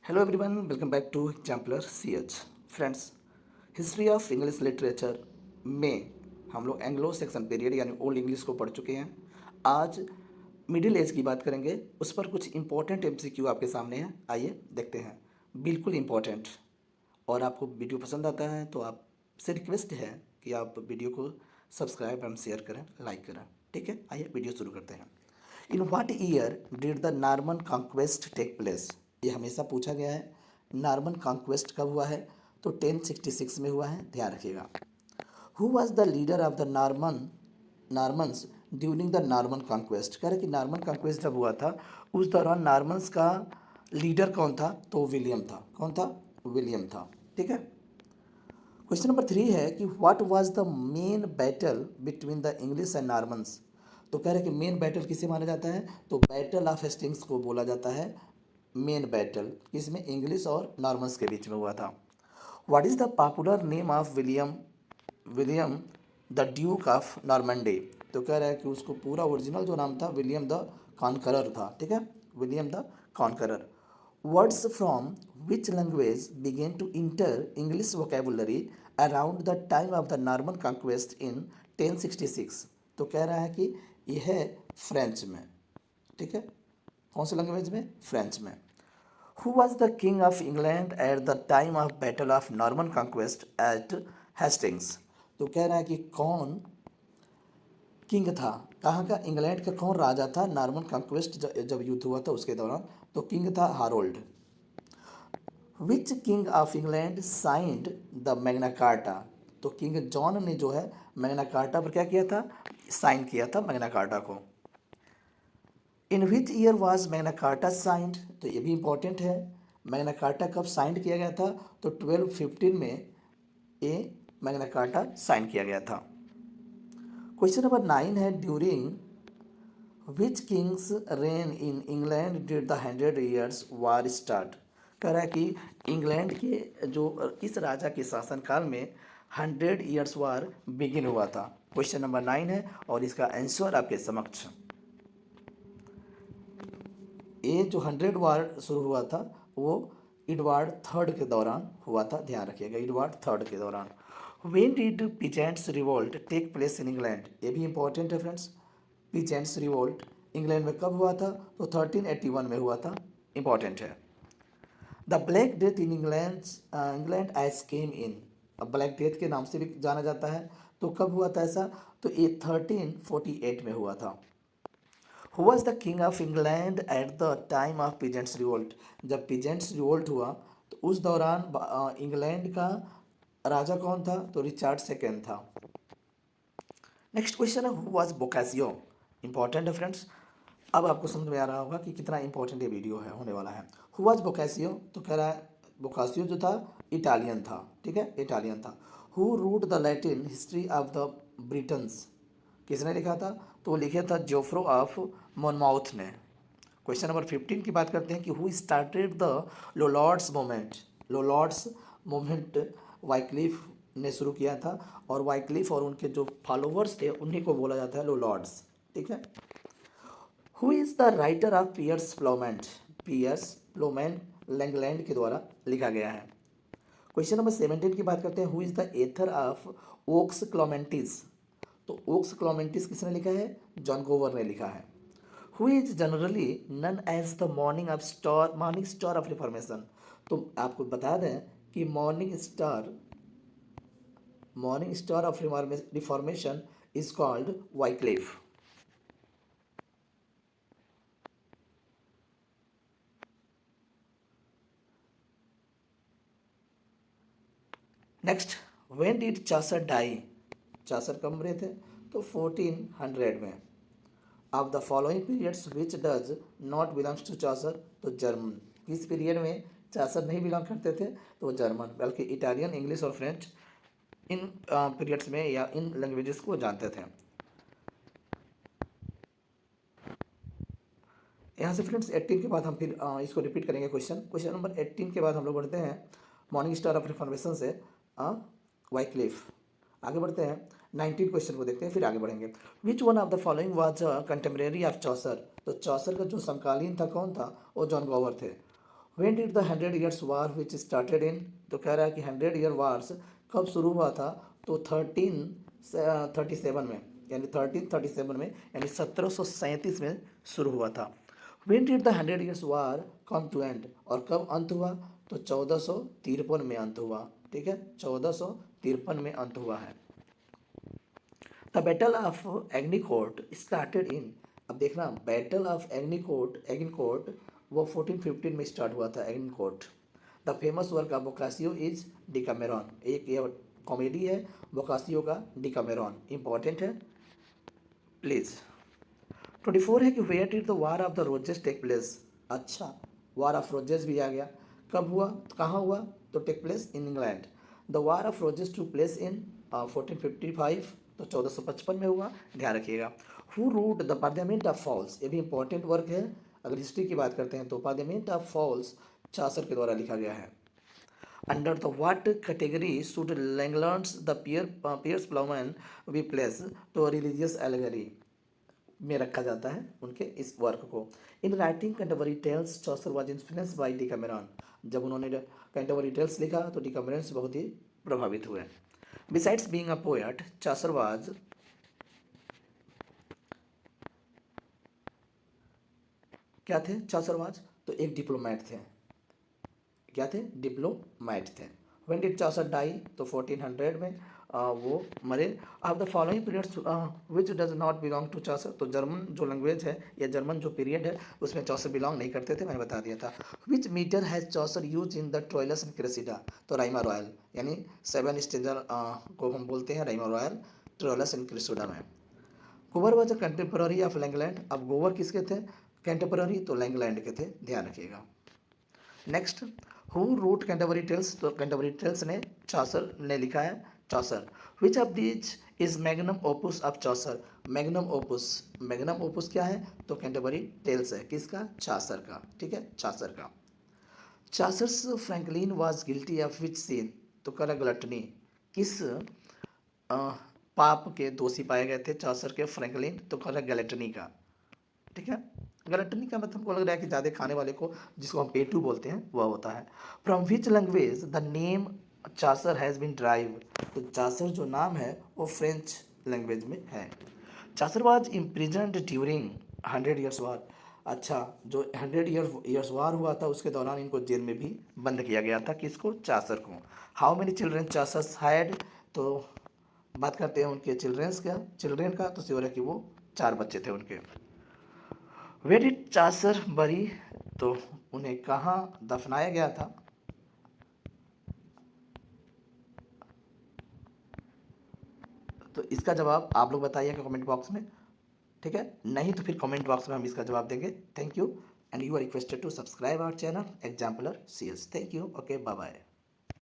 Hello everyone, welcome back to exemplar C H. Friends, history of English literature में हम लोग Anglo Saxon period यानी old English को पढ़ चुके हैं। आज मिडिल एज की बात करेंगे, उस पर कुछ इंपॉर्टेंट एमसीक्यू आपके सामने है। आइए देखते हैं, बिल्कुल इंपॉर्टेंट। और आपको वीडियो पसंद आता है तो आपसे रिक्वेस्ट है कि आप वीडियो को सब्सक्राइब एंड शेयर करें, लाइक करें। ठीक है, आइए वीडियो शुरू करते हैं। In what year did the Norman conquest take place? ये हमेशा पूछा गया है। नॉर्मन कॉन्क्वेस्ट कब हुआ है? तो 1066 में हुआ है, ध्यान रखिएगा। Who was the leader of the Normans during the Norman conquest? कह रहे कि नॉर्मन कॉन्क्वेस्ट जब हुआ था उस दौरान नॉर्मन्स का लीडर कौन था? तो विलियम था। कौन था? विलियम था। ठीक है। क्वेश्चन नंबर 3 है कि what was the main battle between the English and Normans? तो कह रहे कि मेन बैटल किसे माना जाता है? तो बैटल ऑफ हेस्टिंग्स को बोला जाता है मेन बैटल। किसमें? इंग्लिश और नॉर्मन्स के बीच में हुआ था। What is the popular name of William the Duke of Normandy? तो कह रहा है कि उसको पूरा ओरिजिनल जो नाम था विलियम द कॉन्करर था। ठीक है, William the conqueror. Words from which language began to enter English vocabulary around the time of the Norman conquest in 1066? तो कह रहा है कि यह है फ्रेंच में। ठीक है, कौन सी लैंग्वेज में? फ्रेंच में। Who was the king of England at the time of battle of Norman conquest at Hastings? तो कह रहा है कि कौन किंग था? कहाँ का? इंग्लैंड का कौन राजा था नॉर्मन कॉन्क्वेस्ट जब युद्ध हुआ था उसके दौरान? तो किंग था Harold. Which king of England signed the Magna carta? तो किंग जॉन ने जो है मैग्ना कार्टा पर क्या किया था? साइन किया था मैग्ना कार्टा को। In which year was Magna Carta signed? तो ये भी इंपॉर्टेंट है। मैग्ना कार्टा कब साइंड किया गया था? तो 1215 में ये मैग्ना कार्टा साइन किया गया था। क्वेश्चन नंबर 9 है during which Kings rain in England did the 100 years war start? कह रहा है कि इंग्लैंड के जो इस राजा के शासनकाल में 100 ईयर्स वार बिगिन हुआ था। क्वेश्चन नंबर 9 है और इसका आंसर आपके समक्ष। ये जो 100 वार शुरू हुआ था वो एडवर्ड थर्ड के दौरान हुआ था, ध्यान रखिएगा, एडवर्ड थर्ड के दौरान। When did peasants revolt take place in England? ये भी इंपॉर्टेंट है फ्रेंड्स। पीजेंट्स रिवोल्ट इंग्लैंड में कब हुआ था? तो 1381 में हुआ था, इंपॉर्टेंट है। The Black Death in England as came in, अब ब्लैक डेथ के नाम से भी जाना जाता है। तो कब हुआ था ऐसा? तो ये 1348 में हुआ था। Who was the king of England at the time of peasants revolt? जब पीजेंट्स रिवोल्ट हुआ तो उस दौरान इंग्लैंड का राजा कौन था? तो रिचर्ड सेकेंड था। नेक्स्ट क्वेश्चन है हु वॉज बोकासियो? इंपॉर्टेंट है फ्रेंड्स। अब आपको समझ में आ रहा होगा कि कितना इंपॉर्टेंट ये वीडियो है होने वाला है। Who was Boccaccio? तो कह रहा है बोकासियो जो था इटालियन था। ठीक है, इटालियन था। Who wrote the Latin history of the Britons? किसने लिखा था? तो वो लिखा था जोफ्रो ऑफ मोनमाउथ ने। क्वेश्चन नंबर 15 की बात करते हैं कि who started the Lollards movement? Lollards movement Wycliffe ने शुरू किया था और वाइक्लिफ और उनके जो फॉलोवर्स थे उन्हीं को बोला जाता है लोलॉर्ड्स। ठीक है। Who is the writer of Piers Plowman? Piers Plowman Langland के द्वारा लिखा गया है। क्वेश्चन नंबर 17 की बात करते हैं who is the author of Vox Clamantis? तो ओक्स क्लोमेंटिस किसने लिखा है? जॉन गोवर ने लिखा है। Who is generally known as the morning star of reformation? तो आपको बता दें कि morning star of reformation is called Wycliffe. Next, when did Chaucer die? Chaucer कब मरे थे? तो 1400 में। Of the following periods which does not belongs to Chaucer? तो जर्मन। किस पीरियड में चासर नहीं बिलोंग करते थे? तो जर्मन, बल्कि इटालियन, इंग्लिश और फ्रेंच इन पीरियड्स में या इन लैंग्वेजेस को जानते थे। यहाँ से फ्रेंड्स 18 के बाद हम फिर इसको रिपीट करेंगे। क्वेश्चन नंबर 18 के बाद हम लोग बढ़ते हैं मॉर्निंग स्टार ऑफ रिफॉर्मेशन से वाइक्लिफ। आगे बढ़ते हैं 19 क्वेश्चन को देखते हैं, फिर आगे बढ़ेंगे। Which one of the following was contemporary of चौसर? तो चौसर का जो समकालीन था कौन था? वो जॉन गोवर थे। When did the 100 years war which started in, तो कह रहा है कि 100 ईयर वार्स कब शुरू हुआ था, तो 1337 में, यानी 1337 में, यानी 1737 में शुरू हुआ था। When did the 100 years war come to end, और कब अंत हुआ, तो 1453 में अंत हुआ। ठीक है, 1453 में अंत हुआ है। The battle of Agincourt started in, अब देखना, बैटल ऑफ एग्नीकोर्ट वो 1415 में स्टार्ट हुआ था, Agincourt. The famous work of Boccaccio is Decameron, एक ये कॉमेडी है बोकासियो का, डिकामेरॉन, इंपॉर्टेंट है प्लीज। 24 है कि where did the war of the roses take place, अच्छा, वार ऑफ रोजेस भी आ गया, कब हुआ, कहाँ हुआ, तो take place in England. The war of roses took place in 1455, तो 1455 में हुआ, ध्यान रखिएगा। Who wrote the parliament of fowls, ये भी इंपॉर्टेंट वर्क है, अगर हिस्ट्री की बात करते हैं तो पार्लियामेंट ऑफ फॉल्स चासर के द्वारा लिखा गया है। Under the what category should Langland's the Piers Plowman be placed, तो रिलीजियस एलिगरी में रखा जाता है उनके इस वर्क को। In writing Canterbury Tales Chaucer was influenced by Decameron, जब उन्होंने कैंटरबरी टेल्स लिखा तो डिकामेरॉन से बहुत ही प्रभावित हुए। Besides being a poet, Chaucer was क्या थे, चौसर वाज तो एक डिप्लोमेट थे, क्या थे, डिप्लोमैट थे। व्हेन डिड चौसर डाई, तो 1400 में वो मरे। Of the following periods which does not belong to Chaucer, तो जर्मन जो लैंग्वेज है या जर्मन जो पीरियड है उसमें चौसर बिलोंग नहीं करते थे, मैंने बता दिया था। Which metre has Chaucer use in the Troilus and Criseyde, तो राइमा रॉयल, यानी 7 स्टेंजर को हम बोलते हैं Raima royal Troilus and Cressida में। गोवर was a contemporary of Langland, अब गोवर किसके थे, कंटेम्प्रेरी तो लैंगलैंड के थे, ध्यान रखिएगा। Next, who wrote Canterbury Tales, तो कैंटरबरी टेल्स ने चौसर ने लिखा है, Chaucer. Which of these is magnum opus of Chaucer, magnum opus क्या है, तो कैंटरबरी टेल्स है, किसका, चौसर का, ठीक है, चौसर का। Chaucer's franklin was guilty of which sin, तो करा गलटनी, किस पाप के दोषी पाए गए थे चौसर के फ्रैंकलिन, तो करा गलटनी का, ठीक है। गलटनी का मतलब हमको लग रहा है कि ज़्यादा खाने वाले को, जिसको हम पेटू बोलते हैं, वह होता है। From which language the name Chaucer has been derived, तो चासर जो नाम है वो फ्रेंच लैंग्वेज में है। Chaucer was imprisoned during 100 years war, अच्छा, जो 100 ईयर्स वार हुआ था उसके दौरान इनको जेल में भी बंद किया गया था, किसको, चासर को। हाउ मेनी चिल्ड्रेन चासर्स हैड, तो बात करते हैं उनके चिल्ड्रेन का, तो श्योर है कि वो 4 बच्चे थे उनके। वेयर डिड चासर बरी, तो उन्हें कहाँ दफनाया गया था, तो इसका जवाब आप लोग बताइएगा कमेंट बॉक्स में, ठीक है, नहीं तो फिर कमेंट बॉक्स में हम इसका जवाब देंगे। Thank you and you are requested to subscribe our channel exemplar CS। Thank you, okay, bye bye.